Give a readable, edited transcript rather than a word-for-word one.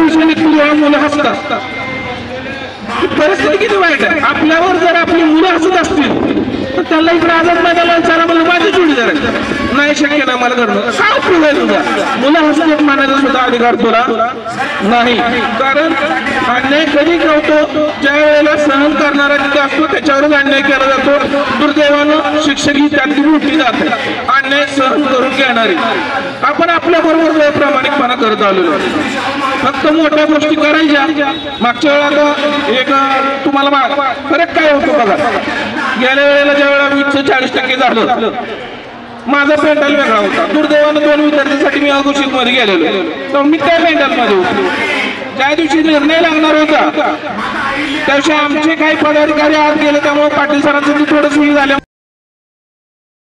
विषय निघतो तेव्हा मुलं हसतात. परिस्थिती किती वाईट आहे. आपल्यावर जर आपली मुलं हसत असतील तर त्याला इकडे आझाद मैदानाला विचारा, मला माझी जोडीदार आहे. नाही शक्य नाही मला करणं. काय उपयोग आहे तुझा? मुलं हसत मानायचा सुद्धा अधिकार तुला नाही. कारण अन्याय कधी कळतो? ज्या वेळेला सहन करणारा जिथे असतो त्याच्यावरच अन्याय केला जातो. दुर्दैवानं शिक्षक ही त्यातली मोठी जाते अन्याय सहन करून घेणारी. आपण आपल्या बरोबर प्रामाणिकपणा करत आलेलो. फक्त मोठ्या गोष्टी करायच्या. मागच्या वेळेला एक तुम्हाला फरक काय होतो बघा. गेल्या वेळेला ज्या वेळेला 40% झालं माझा पेंडल वेगळा होता. दुर्दैवानं 2 विद्यार्थ्यांसाठी मी अघोषित मध्ये गेलेलो. तर मी त्या पेंडल मध्ये होतो. ज्या दिवशी निर्णय लागणार होता त्या दिवशी आमचे काही पदाधिकारी आत गेले. त्यामुळे पाटील सरांचं थोडं सुरू झालं.